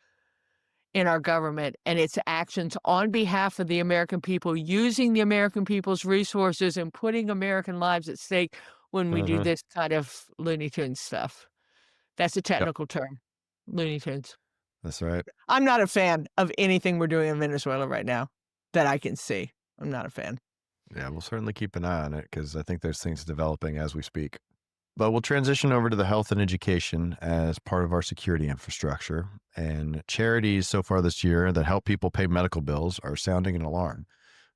in our government and its actions on behalf of the American people, using the American people's resources and putting American lives at stake when we do Hmm. this kind of Looney Tunes stuff? That's a Yep, technical term, Looney Tunes. that's right. I'm not a fan of anything we're doing in Venezuela right now that I can see. I'm not a fan. Yeah, we'll certainly keep an eye on it because I think there's things developing as we speak. But we'll transition over to the health and education as part of our security infrastructure. And charities so far this year that help people pay medical bills are sounding an alarm.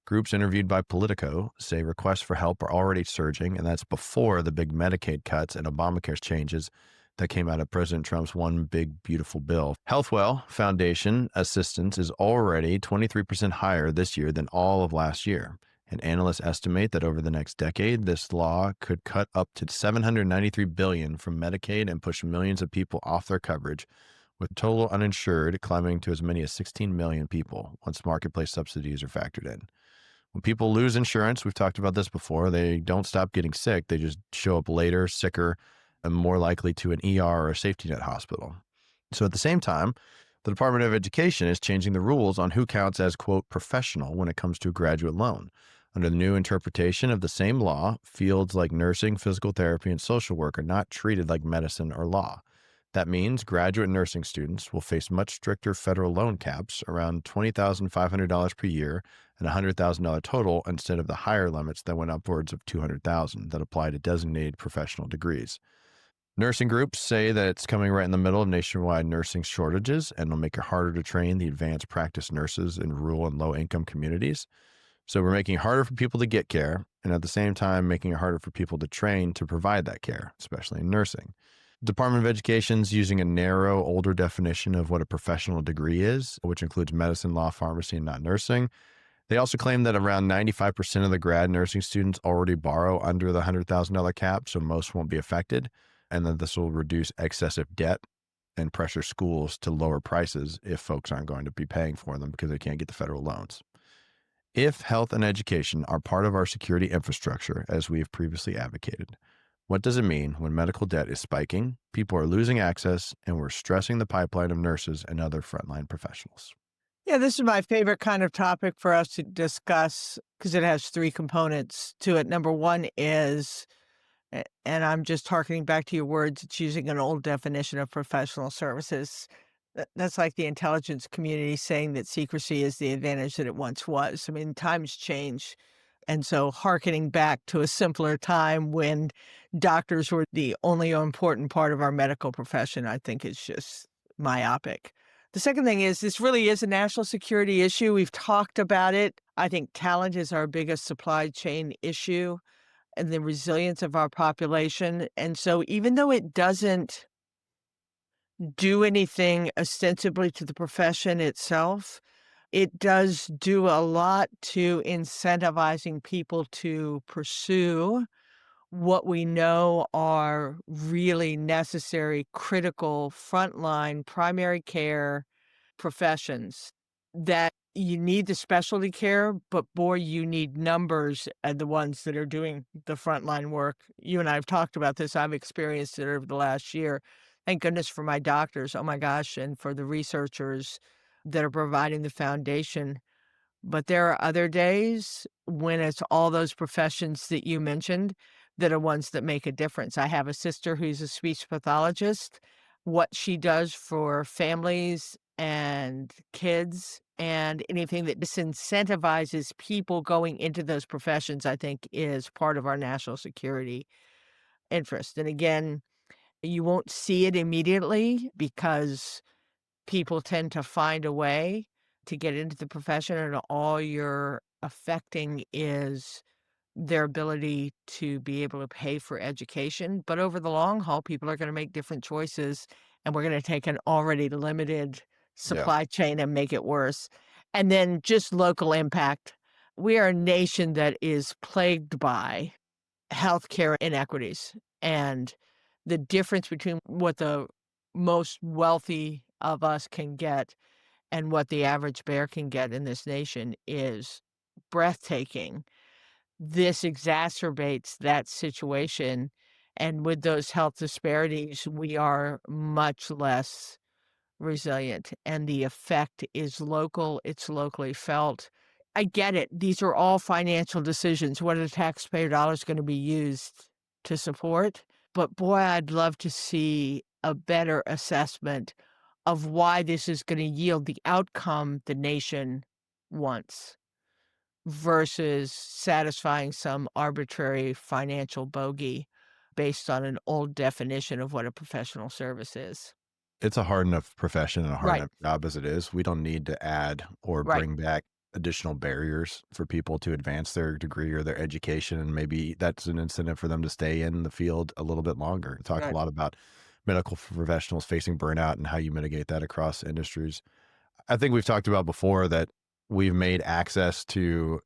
Groups interviewed by Politico say requests for help are already surging, and that's before the big Medicaid cuts and Obamacare changes that came out of President Trump's one big beautiful bill. Healthwell Foundation assistance is already 23% higher this year than all of last year. And analysts estimate that over the next decade, this law could cut up to $793 billion from Medicaid and push millions of people off their coverage, with total uninsured climbing to as many as 16 million people once marketplace subsidies are factored in. When people lose insurance, we've talked about this before, they don't stop getting sick. They just show up later, sicker, and more likely to an ER or a safety net hospital. So at the same time, the Department of Education is changing the rules on who counts as, quote, professional when it comes to a graduate loan. Under the new interpretation of the same law, fields like nursing, physical therapy, and social work are not treated like medicine or law. That means graduate nursing students will face much stricter federal loan caps, around $20,500 per year and $100,000 total, instead of the higher limits that went upwards of $200,000 that apply to designated professional degrees. Nursing groups say that it's coming right in the middle of nationwide nursing shortages and will make it harder to train the advanced practice nurses in rural and low income communities. So we're making it harder for people to get care, and at the same time, making it harder for people to train to provide that care, especially in nursing. Department of Education's using a narrow, older definition of what a professional degree is, which includes medicine, law, pharmacy, and not nursing. They also claim that around 95% of the grad nursing students already borrow under the $100,000 cap, so most won't be affected, and that this will reduce excessive debt and pressure schools to lower prices if folks aren't going to be paying for them because they can't get the federal loans. If health and education are part of our security infrastructure, as we have previously advocated, what does it mean when medical debt is spiking, people are losing access, and we're stressing the pipeline of nurses and other frontline professionals? Yeah, this is my favorite kind of topic for us to discuss because it has 3 components to it. Number 1 is And I'm just harkening back to your words, it's using an old definition of professional services. That's like the intelligence community saying that secrecy is the advantage that it once was. I mean, times change. And so harkening back to a simpler time when doctors were the only important part of our medical profession, I think is just myopic. The second thing is this really is a national security issue. We've talked about it. I think talent is our biggest supply chain issue and the resilience of our population. And so even though it doesn't do anything ostensibly to the profession itself, it does do a lot to incentivizing people to pursue what we know are really necessary, critical, frontline, primary care professions that you need the specialty care, but boy, you need numbers and the ones that are doing the frontline work. You and I have talked about this. I've experienced it over the last year. Thank goodness for my doctors. Oh my gosh. And for the researchers that are providing the foundation. But there are other days when it's all those professions that you mentioned that are ones that make a difference. I have a sister who's a speech pathologist. What she does for families and kids and anything that disincentivizes people going into those professions, I think, is part of our national security interest. And again, you won't see it immediately because people tend to find a way to get into the profession, and all you're affecting is their ability to be able to pay for education. But over the long haul, people are going to make different choices, and we're going to take an already limited Yeah. supply chain and make it worse. And then just local impact. We are a nation that is plagued by healthcare inequities and the difference between what the most wealthy of us can get and what the average bear can get in this nation is breathtaking. This exacerbates that situation, and with those health disparities, we are much less resilient, and the effect is local, it's locally felt. I get it. These are all financial decisions. What are the taxpayer dollars gonna be used to support? But boy, I'd love to see a better assessment of why this is gonna yield the outcome the nation wants versus satisfying some arbitrary financial bogey based on an old definition of what a professional service is. It's a hard enough profession and a hard Right, enough job as it is. We don't need to add or right, bring back additional barriers for people to advance their degree or their education. And maybe that's an incentive for them to stay in the field a little bit longer. We talk a right. lot about medical professionals facing burnout and how you mitigate that across industries. I think we've talked about before that we've made access to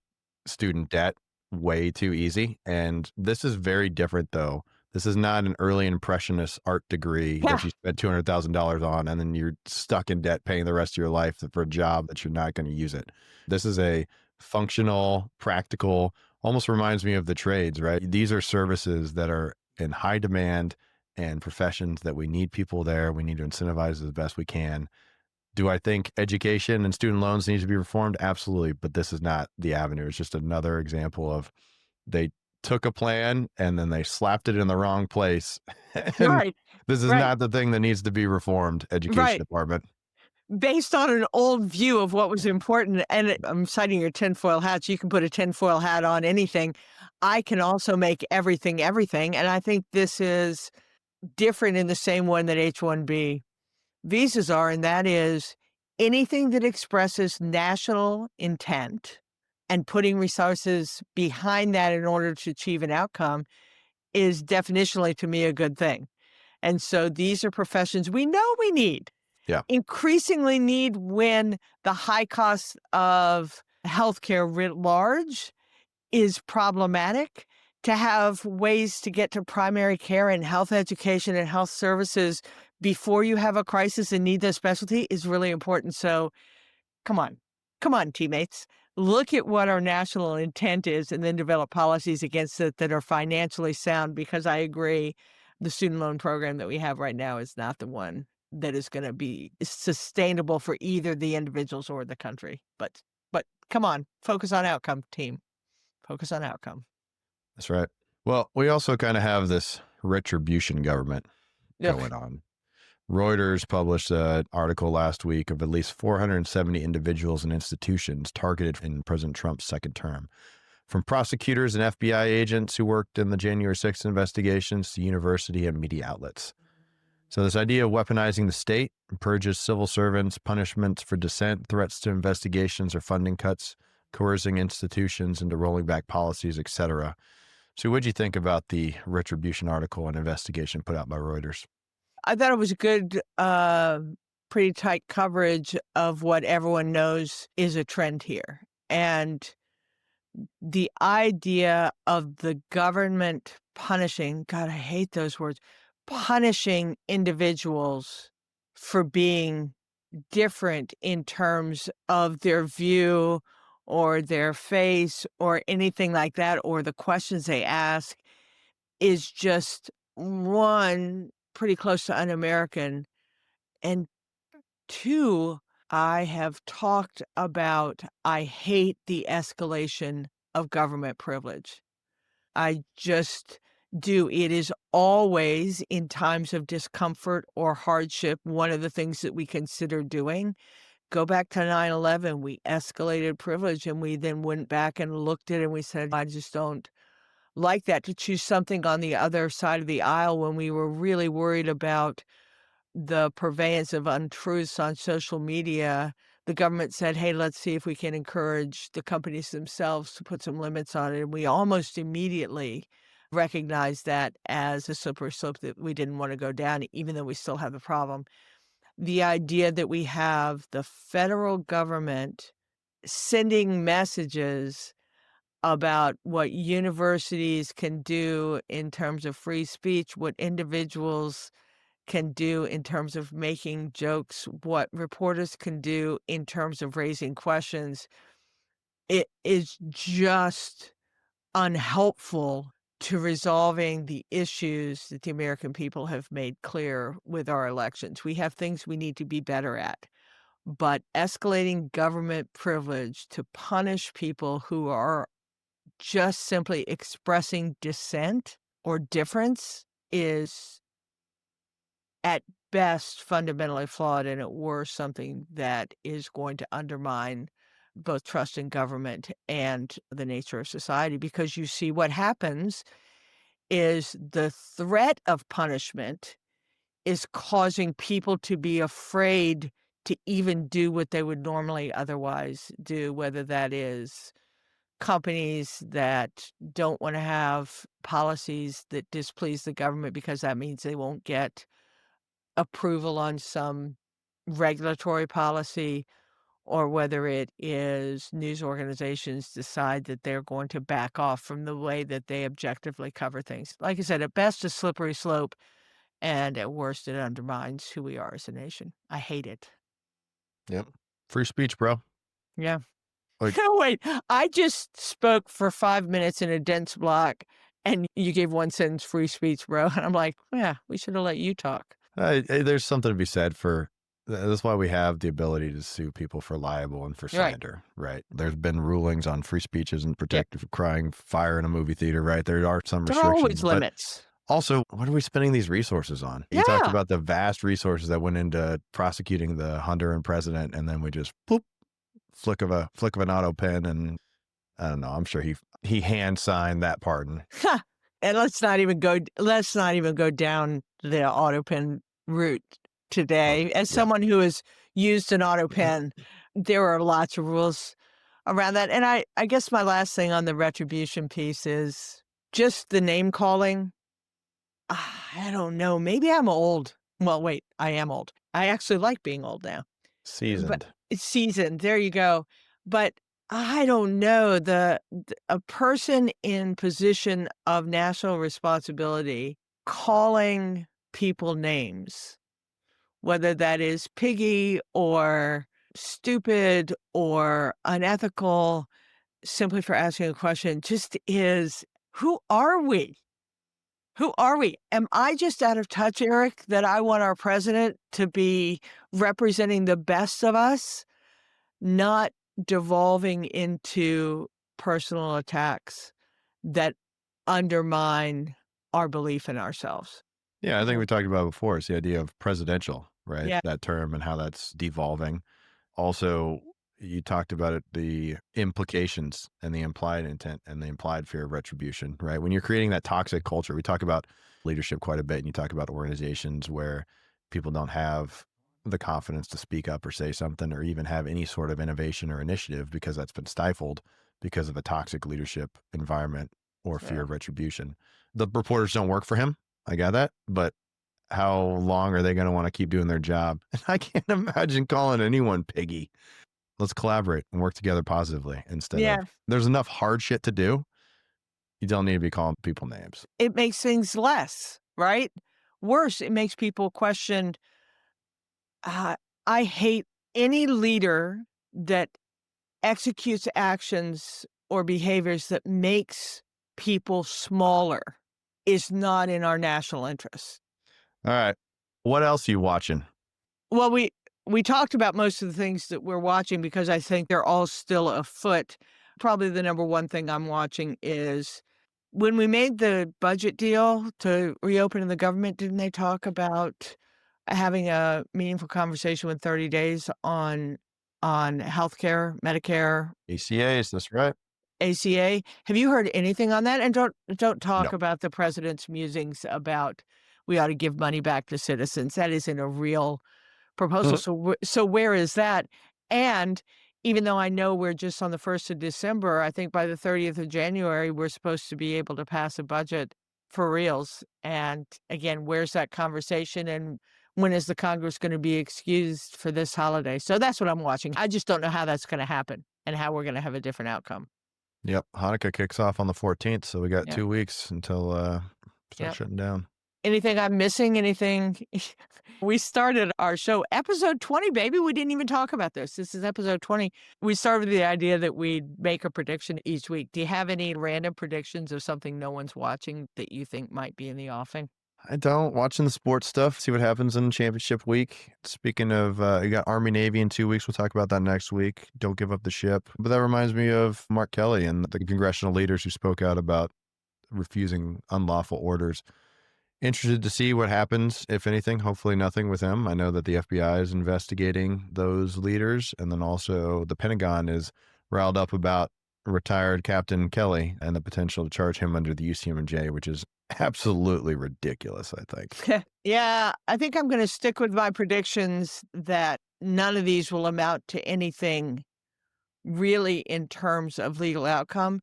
student debt way too easy. And this is very different, though. This is not an early impressionist art degree that Yeah, you spent $200,000 on, and then you're stuck in debt paying the rest of your life for a job that you're not going to use it. This is a functional, practical, almost reminds me of the trades, right? These are services that are in high demand and professions that we need people there. We need to incentivize as best we can. Do I think education and student loans need to be reformed? Absolutely, but this is not the avenue. It's just another example of they took a plan and then they slapped it in the wrong place. And right, this is right, not the thing that needs to be reformed, education right. department. Based on an old view of what was important, and I'm citing your tinfoil hats, you can put a tinfoil hat on anything. I can also make everything, everything, and I think this is different in the same one that H-1B visas are, and that is anything that expresses national intent and putting resources behind that in order to achieve an outcome is definitionally, to me, a good thing. And so these are professions we know we need, Yeah. increasingly need when the high cost of healthcare writ large is problematic. To have ways to get to primary care and health education and health services before you have a crisis and need the specialty is really important. So come on. Come on, teammates. Look at what our national intent is and then develop policies against it that are financially sound because I agree the student loan program that we have right now is not the one that is going to be sustainable for either the individuals or the country. But come on, focus on outcome, team. Focus on outcome. That's right. Well, we also kind of have this retribution government Ugh. going on. Reuters published an article last week of at least 470 individuals and institutions targeted in President Trump's second term, from prosecutors and FBI agents who worked in the January 6th investigations to university and media outlets. So, this idea of weaponizing the state purges civil servants, punishments for dissent, threats to investigations or funding cuts, coercing institutions into rolling back policies, etc. So, what do you think about the Retribution article and investigation put out by Reuters? I thought it was a good, pretty tight coverage of what everyone knows is a trend here. And the idea of the government punishing, God, I hate those words, punishing individuals for being different in terms of their view or their face or anything like that, or the questions they ask is just one, pretty close to un-American, and two, I have talked about I hate the escalation of government privilege. I just do. It is always in times of discomfort or hardship, one of the things that we consider doing. Go back to 9/11, we escalated privilege and we then went back and looked at it and we said, I just don't like that to choose something on the other side of the aisle when we were really worried about the purveyance of untruths on social media. The government said, hey, let's see if we can encourage the companies themselves to put some limits on it. And we almost immediately recognized that as a slippery slope that we didn't want to go down, even though we still have the problem. The idea that we have the federal government sending messages about what universities can do in terms of free speech, what individuals can do in terms of making jokes, what reporters can do in terms of raising questions. It is just unhelpful to resolving the issues that the American people have made clear with our elections. We have things we need to be better at, but escalating government privilege to punish people who are just simply expressing dissent or difference is at best fundamentally flawed, and at worst something that is going to undermine both trust in government and the nature of society, because you see what happens is the threat of punishment is causing people to be afraid to even do what they would normally otherwise do, whether that is companies that don't want to have policies that displease the government because that means they won't get approval on some regulatory policy, or whether it is news organizations decide that they're going to back off from the way that they objectively cover things. Like I said, at best, a slippery slope, and at worst, it undermines who we are as a nation. I hate it. Yep. Free speech, bro. Yeah. Like, Wait, I just spoke for 5 minutes in a dense block, and you gave one sentence free speech, bro. And I'm like, yeah, we should have let you talk. there's something to be said for that's why we have the ability to sue people for libel and for Right. slander, right? There's been rulings on free speech isn't Yep. protected from crying fire in a movie theater, right? There are some There are always restrictions, but limits. also, what are we spending these resources on? You talked Yeah. about the vast resources that went into prosecuting the Honduran president, and then we just poop, flick of an auto pen, and I don't know. I'm sure he hand signed that pardon. Ha! And let's not even go down the auto pen route Oh, today. As yeah. someone who has used an auto pen, there are lots of rules around that. And I guess my last thing on the retribution piece is just the name calling. I don't know. Maybe I'm old. Well, wait, I am old. I actually like being old now. But Seasoned. it's seasoned, there you go. But I don't know, a person in position of national responsibility calling people names, whether that is piggy or stupid or unethical, simply for asking a question, just is, who are we? Who are we? Am I just out of touch, Eric, that I want our president to be representing the best of us? Not devolving into personal attacks that undermine our belief in ourselves. Yeah, I think Mhm. we talked about it before. It's the idea of presidential, right? Yeah. That term and how that's devolving. Also, you talked about it, the implications and the implied intent and the implied fear of retribution, right? When you're creating that toxic culture, we talk about leadership quite a bit, and you talk about organizations where people don't have the confidence to speak up or say something or even have any sort of innovation or initiative because that's been stifled because of a toxic leadership environment or fear Yeah. of retribution. The reporters don't work for him. I got that. But how long are they going to want to keep doing their job? And I can't imagine calling anyone piggy. Let's collaborate and work together positively instead of Yeah. there's enough hard shit to do. You don't need to be calling people names. It makes things less, right? Worse, it makes people question, uh, I hate any leader that executes actions or behaviors that makes people smaller is not in our national interest. All right. What else are you watching? Well, we talked about most of the things that we're watching because I think they're all still afoot. Probably the number one thing I'm watching is when we made the budget deal to reopen the government, didn't they talk about having a meaningful conversation with 30 days on healthcare, Medicare, ACAs, that's right. ACA? Have you heard anything on that? And don't talk No. about the president's musings about we ought to give money back to citizens. That isn't a real proposal. Mhm. So where is that? And even though I know we're just on the 1st of December, I think by the 30th of January, we're supposed to be able to pass a budget for reals. And again, where's that conversation? And when is the Congress going to be excused for this holiday? So that's what I'm watching. I just don't know how that's going to happen and how we're going to have a different outcome. Yep. Hanukkah kicks off on the 14th. So we got Yeah. 2 weeks until start Yeah. shutting down. Anything I'm missing? Anything? We started our show episode 20, baby. We didn't even talk about this. This is episode 20. We started with the idea that we'd make a prediction each week. Do you have any random predictions of something no one's watching that you think might be in the offing? I don't. Watching the sports stuff, see what happens in championship week. Speaking of, you got Army Navy in 2 weeks. We'll talk about that next week. Don't give up the ship. But that reminds me of Mark Kelly and the congressional leaders who spoke out about refusing unlawful orders. Interested to see what happens, if anything. Hopefully, nothing with him. I know that the FBI is investigating those leaders. And then also, the Pentagon is riled up about retired Captain Kelly and the potential to charge him under the UCMJ, which is absolutely ridiculous, I think. Yeah, I think I'm going to stick with my predictions that none of these will amount to anything really in terms of legal outcome.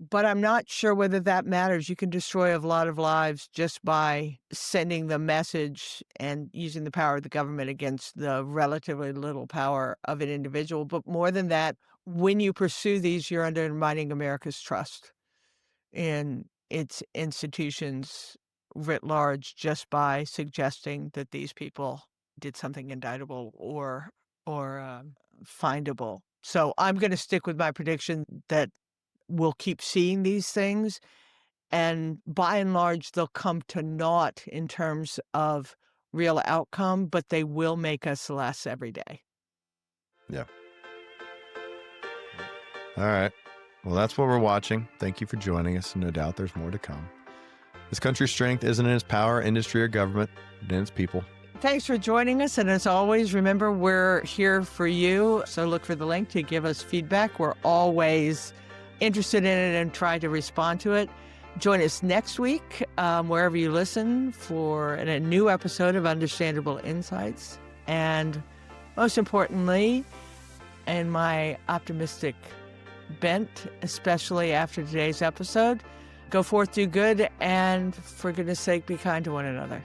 But I'm not sure whether that matters. You can destroy a lot of lives just by sending the message and using the power of the government against the relatively little power of an individual. But more than that, when you pursue these, you're undermining America's trust in its institutions writ large just by suggesting that these people did something indictable or findable. So I'm going to stick with my prediction that we'll keep seeing these things, and by and large, they'll come to naught in terms of real outcome, but they will make us less every day. Yeah. All right. Well, that's what we're watching. Thank you for joining us. No doubt there's more to come. This country's strength isn't in its power, industry, or government, but in its people. Thanks for joining us, and as always, remember we're here for you, so look for the link to give us feedback. We're always interested in it and try to respond to it. Join us next week, wherever you listen, for a new episode of Understandable Insights. And most importantly, in my optimistic bent, especially after today's episode, go forth, do good, and for goodness sake, be kind to one another.